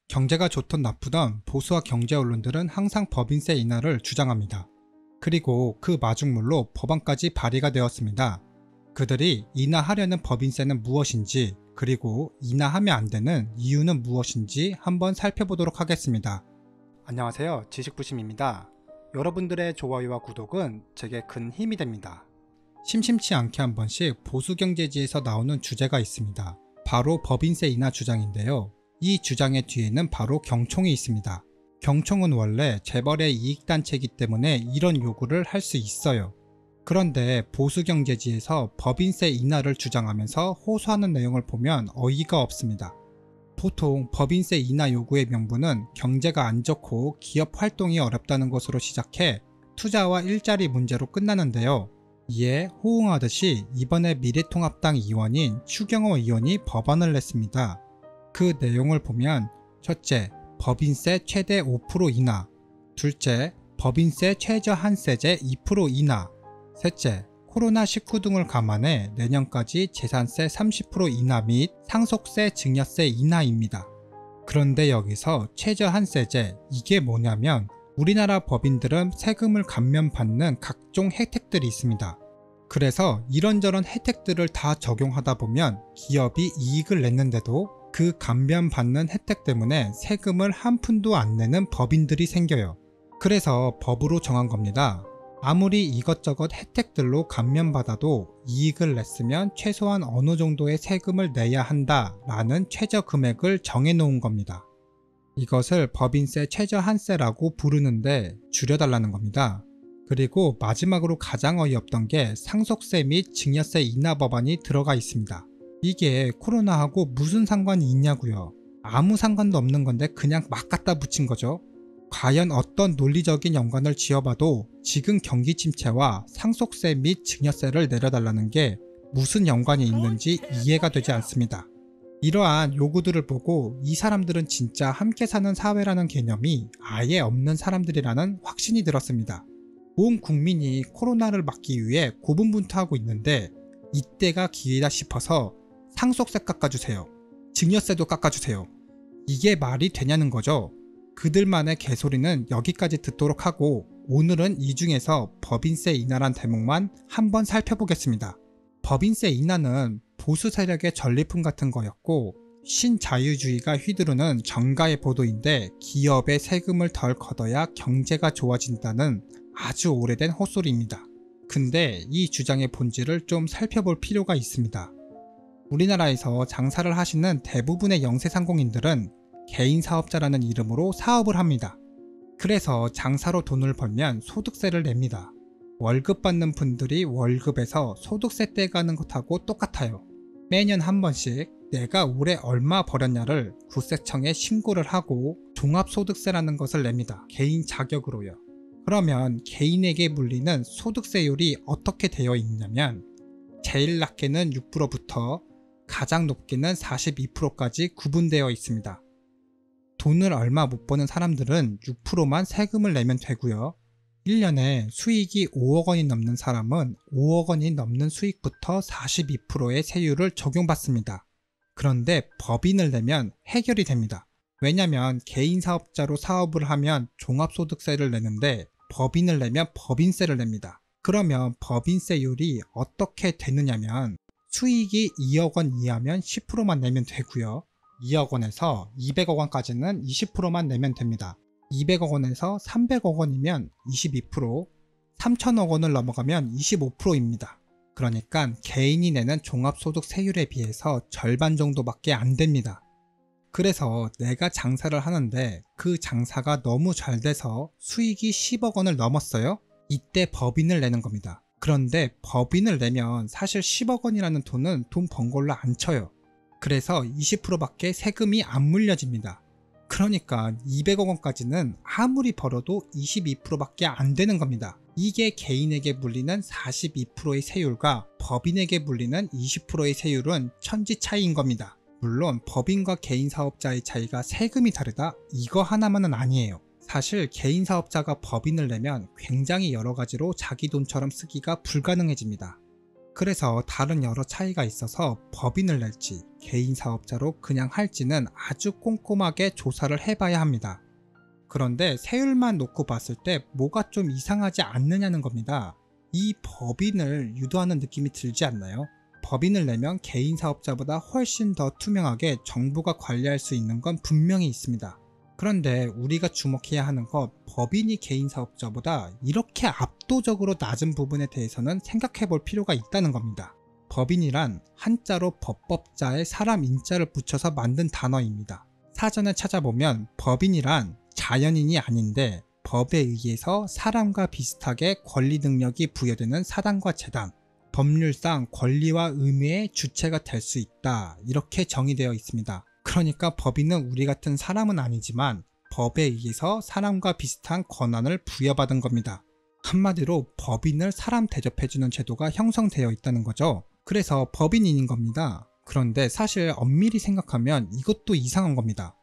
경제가 좋든 나쁘든 보수와 경제 언론들은 항상 법인세 인하를 주장합니다. 그리고 그 마중물로 법안까지 발의가 되었습니다. 그들이 인하하려는 법인세는 무엇인지, 그리고 인하하면 안 되는 이유는 무엇인지 한번 살펴보도록 하겠습니다. 안녕하세요, 지식부심입니다. 여러분들의 좋아요와 구독은 제게 큰 힘이 됩니다. 심심치 않게 한 번씩 보수경제지에서 나오는 주제가 있습니다. 바로 법인세 인하 주장인데요. 이 주장의 뒤에는 바로 경총이 있습니다. 경총은 원래 재벌의 이익단체이기 때문에 이런 요구를 할 수 있어요. 그런데 보수경제지에서 법인세 인하를 주장하면서 호소하는 내용을 보면 어이가 없습니다. 보통 법인세 인하 요구의 명분은 경제가 안 좋고 기업 활동이 어렵다는 것으로 시작해 투자와 일자리 문제로 끝나는데요. 이에 호응하듯이 이번에 미래통합당 의원인 추경호 의원이 법안을 냈습니다. 그 내용을 보면 첫째, 법인세 최대 5% 인하, 둘째, 법인세 최저한세제 2% 인하, 셋째, 코로나19 등을 감안해 내년까지 재산세 30% 인하 및 상속세 증여세 인하입니다. 그런데 여기서 최저한세제, 이게 뭐냐면 우리나라 법인들은 세금을 감면받는 각종 혜택들이 있습니다. 그래서 이런저런 혜택들을 다 적용하다 보면 기업이 이익을 냈는데도 그 감면받는 혜택 때문에 세금을 한 푼도 안 내는 법인들이 생겨요. 그래서 법으로 정한 겁니다. 아무리 이것저것 혜택들로 감면받아도 이익을 냈으면 최소한 어느 정도의 세금을 내야 한다라는 최저 금액을 정해놓은 겁니다. 이것을 법인세 최저한세라고 부르는데 줄여달라는 겁니다. 그리고 마지막으로 가장 어이없던 게 상속세 및 증여세 인하 법안이 들어가 있습니다. 이게 코로나하고 무슨 상관이 있냐고요. 아무 상관도 없는 건데 그냥 막 갖다 붙인 거죠. 과연 어떤 논리적인 연관을 지어봐도 지금 경기 침체와 상속세 및 증여세를 내려달라는 게 무슨 연관이 있는지 이해가 되지 않습니다. 이러한 요구들을 보고 이 사람들은 진짜 함께 사는 사회라는 개념이 아예 없는 사람들이라는 확신이 들었습니다. 온 국민이 코로나를 막기 위해 고군분투하고 있는데 이때가 기회다 싶어서 상속세 깎아주세요, 증여세도 깎아주세요, 이게 말이 되냐는 거죠. 그들만의 개소리는 여기까지 듣도록 하고 오늘은 이 중에서 법인세 인하란 대목만 한번 살펴보겠습니다. 법인세 인하는 보수 세력의 전리품 같은 거였고 신자유주의가 휘두르는 정가의 보도인데 기업의 세금을 덜 걷어야 경제가 좋아진다는 아주 오래된 헛소리입니다. 근데 이 주장의 본질을 좀 살펴볼 필요가 있습니다. 우리나라에서 장사를 하시는 대부분의 영세상공인들은 개인사업자라는 이름으로 사업을 합니다. 그래서 장사로 돈을 벌면 소득세를 냅니다. 월급 받는 분들이 월급에서 소득세 떼가는 것하고 똑같아요. 매년 한 번씩 내가 올해 얼마 벌었냐를 국세청에 신고를 하고 종합소득세라는 것을 냅니다. 개인 자격으로요. 그러면 개인에게 물리는 소득세율이 어떻게 되어 있냐면 제일 낮게는 6%부터 가장 높게는 42%까지 구분되어 있습니다. 돈을 얼마 못 버는 사람들은 6%만 세금을 내면 되고요. 1년에 수익이 5억 원이 넘는 사람은 5억 원이 넘는 수익부터 42%의 세율을 적용받습니다. 그런데 법인을 내면 해결이 됩니다. 왜냐면 개인 사업자로 사업을 하면 종합소득세를 내는데 법인을 내면 법인세를 냅니다. 그러면 법인세율이 어떻게 되느냐면 수익이 2억 원 이하면 10%만 내면 되고요. 2억 원에서 200억 원까지는 20%만 내면 됩니다. 200억 원에서 300억 원이면 22%, 3천억 원을 넘어가면 25%입니다. 그러니까 개인이 내는 종합소득세율에 비해서 절반 정도밖에 안 됩니다. 그래서 내가 장사를 하는데 그 장사가 너무 잘 돼서 수익이 10억 원을 넘었어요? 이때 법인을 내는 겁니다. 그런데 법인을 내면 사실 10억 원이라는 돈은 돈 번 걸로 안 쳐요. 그래서 20%밖에 세금이 안 물려집니다. 그러니까 200억 원까지는 아무리 벌어도 22%밖에 안 되는 겁니다. 이게 개인에게 물리는 42%의 세율과 법인에게 물리는 20%의 세율은 천지 차이인 겁니다. 물론 법인과 개인 사업자의 차이가 세금이 다르다? 이거 하나만은 아니에요. 사실 개인 사업자가 법인을 내면 굉장히 여러 가지로 자기 돈처럼 쓰기가 불가능해집니다. 그래서 다른 여러 차이가 있어서 법인을 낼지 개인 사업자로 그냥 할지는 아주 꼼꼼하게 조사를 해봐야 합니다. 그런데 세율만 놓고 봤을 때 뭐가 좀 이상하지 않느냐는 겁니다. 이 법인을 유도하는 느낌이 들지 않나요? 법인을 내면 개인 사업자보다 훨씬 더 투명하게 정부가 관리할 수 있는 건 분명히 있습니다. 그런데 우리가 주목해야 하는 것, 법인이 개인 사업자보다 이렇게 압도적으로 낮은 부분에 대해서는 생각해 볼 필요가 있다는 겁니다. 법인이란 한자로 법법자에 사람 인자를 붙여서 만든 단어입니다. 사전에 찾아보면 법인이란 자연인이 아닌데 법에 의해서 사람과 비슷하게 권리 능력이 부여되는 사단과 재단, 법률상 권리와 의무의 주체가 될 수 있다, 이렇게 정의되어 있습니다. 그러니까 법인은 우리 같은 사람은 아니지만 법에 의해서 사람과 비슷한 권한을 부여받은 겁니다. 한마디로 법인을 사람 대접해주는 제도가 형성되어 있다는 거죠. 그래서 법인인 겁니다. 그런데 사실 엄밀히 생각하면 이것도 이상한 겁니다.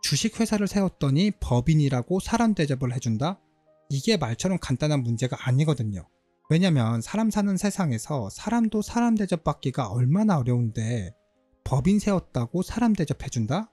주식회사를 세웠더니 법인이라고 사람 대접을 해준다? 이게 말처럼 간단한 문제가 아니거든요. 왜냐면 사람 사는 세상에서 사람도 사람 대접받기가 얼마나 어려운데 법인 세웠다고 사람 대접해준다?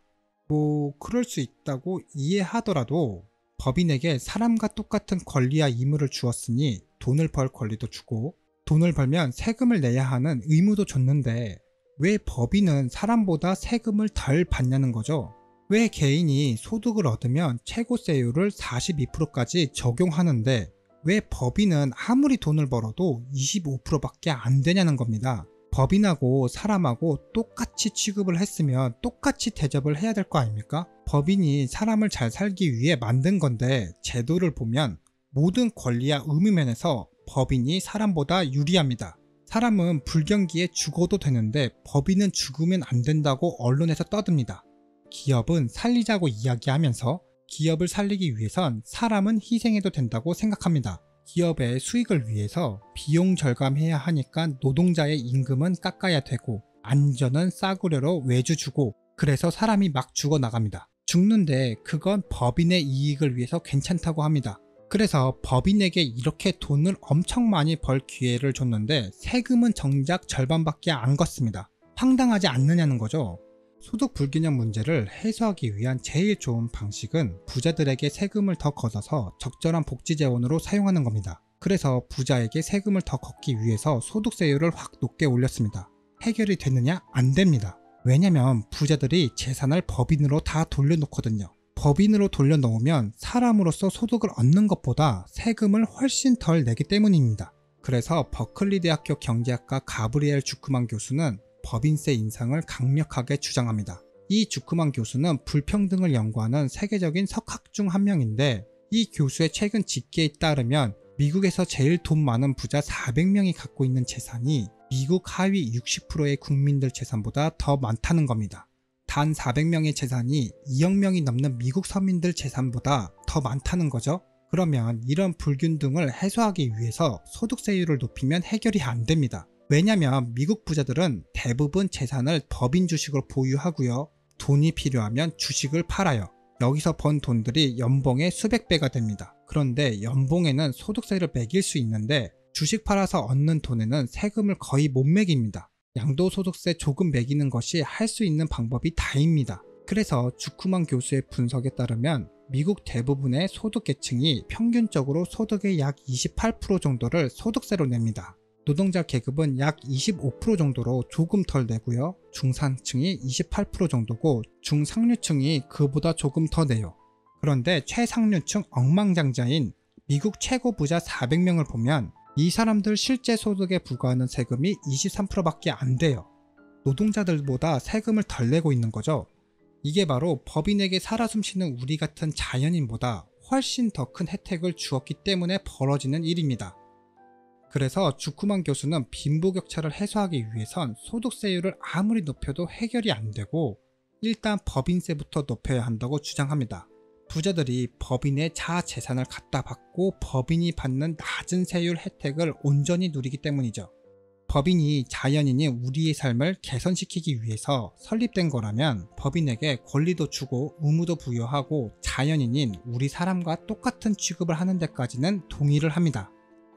뭐 그럴 수 있다고 이해하더라도 법인에게 사람과 똑같은 권리와 의무를 주었으니 돈을 벌 권리도 주고 돈을 벌면 세금을 내야 하는 의무도 줬는데 왜 법인은 사람보다 세금을 덜 받냐는 거죠. 왜 개인이 소득을 얻으면 최고세율을 42%까지 적용하는데 왜 법인은 아무리 돈을 벌어도 25%밖에 안 되냐는 겁니다. 법인하고 사람하고 똑같이 취급을 했으면 똑같이 대접을 해야 될 거 아닙니까? 법인이 사람을 잘 살기 위해 만든 건데 제도를 보면 모든 권리와 의무 면에서 법인이 사람보다 유리합니다. 사람은 불경기에 죽어도 되는데 법인은 죽으면 안 된다고 언론에서 떠듭니다. 기업은 살리자고 이야기하면서 기업을 살리기 위해선 사람은 희생해도 된다고 생각합니다. 기업의 수익을 위해서 비용 절감해야 하니까 노동자의 임금은 깎아야 되고 안전은 싸구려로 외주 주고 그래서 사람이 막 죽어나갑니다. 죽는데 그건 법인의 이익을 위해서 괜찮다고 합니다. 그래서 법인에게 이렇게 돈을 엄청 많이 벌 기회를 줬는데 세금은 정작 절반밖에 안 걷습니다. 황당하지 않느냐는 거죠. 소득 불균형 문제를 해소하기 위한 제일 좋은 방식은 부자들에게 세금을 더 걷어서 적절한 복지 재원으로 사용하는 겁니다. 그래서 부자에게 세금을 더 걷기 위해서 소득세율을 확 높게 올렸습니다. 해결이 되느냐? 안 됩니다. 왜냐면 부자들이 재산을 법인으로 다 돌려놓거든요. 법인으로 돌려놓으면 사람으로서 소득을 얻는 것보다 세금을 훨씬 덜 내기 때문입니다. 그래서 버클리 대학교 경제학과 가브리엘 주크만 교수는 법인세 인상을 강력하게 주장합니다. 이 주크만 교수는 불평등을 연구하는 세계적인 석학 중 한 명인데 이 교수의 최근 집계에 따르면 미국에서 제일 돈 많은 부자 400명이 갖고 있는 재산이 미국 하위 60%의 국민들 재산보다 더 많다는 겁니다. 단 400명의 재산이 2억 명이 넘는 미국 서민들 재산보다 더 많다는 거죠. 그러면 이런 불균등을 해소하기 위해서 소득세율을 높이면 해결이 안 됩니다. 왜냐면 미국 부자들은 대부분 재산을 법인 주식으로 보유하고요. 돈이 필요하면 주식을 팔아요. 여기서 번 돈들이 연봉의 수백 배가 됩니다. 그런데 연봉에는 소득세를 매길 수 있는데 주식 팔아서 얻는 돈에는 세금을 거의 못 매깁니다. 양도소득세 조금 매기는 것이 할 수 있는 방법이 다입니다. 그래서 주크만 교수의 분석에 따르면 미국 대부분의 소득 계층이 평균적으로 소득의 약 28% 정도를 소득세로 냅니다. 노동자 계급은 약 25% 정도로 조금 덜 내고요. 중산층이 28% 정도고 중상류층이 그보다 조금 더 내요. 그런데 최상류층 억망장자인 미국 최고 부자 400명을 보면 이 사람들 실제 소득에 부과하는 세금이 23%밖에 안 돼요. 노동자들보다 세금을 덜 내고 있는 거죠. 이게 바로 법인에게 살아 숨쉬는 우리 같은 자연인보다 훨씬 더 큰 혜택을 주었기 때문에 벌어지는 일입니다. 그래서 주크만 교수는 빈부격차를 해소하기 위해선 소득세율을 아무리 높여도 해결이 안 되고 일단 법인세부터 높여야 한다고 주장합니다. 부자들이 법인의 자아재산을 갖다 받고 법인이 받는 낮은 세율 혜택을 온전히 누리기 때문이죠. 법인이 자연인인 우리의 삶을 개선시키기 위해서 설립된 거라면 법인에게 권리도 주고 의무도 부여하고 자연인인 우리 사람과 똑같은 취급을 하는 데까지는 동의를 합니다.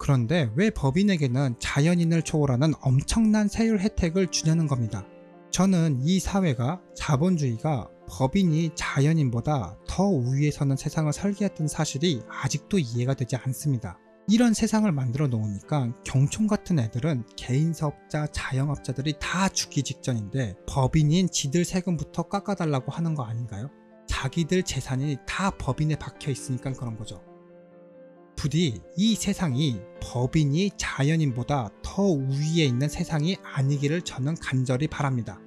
그런데 왜 법인에게는 자연인을 초월하는 엄청난 세율 혜택을 주냐는 겁니다. 저는 이 사회가, 자본주의가 법인이 자연인보다 더 우위에 서는 세상을 설계했던 사실이 아직도 이해가 되지 않습니다. 이런 세상을 만들어 놓으니까 경총 같은 애들은 개인 사업자, 자영업자들이 다 죽기 직전인데 법인인 지들 세금부터 깎아달라고 하는 거 아닌가요? 자기들 재산이 다 법인에 박혀 있으니까 그런 거죠. 부디 이 세상이 법인이 자연인보다 더 우위에 있는 세상이 아니기를 저는 간절히 바랍니다.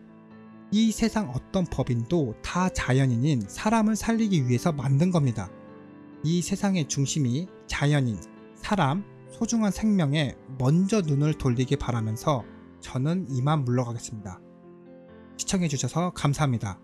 이 세상 어떤 법인도 다 자연인인 사람을 살리기 위해서 만든 겁니다. 이 세상의 중심이 자연인, 사람, 소중한 생명에 먼저 눈을 돌리기 바라면서 저는 이만 물러가겠습니다. 시청해주셔서 감사합니다.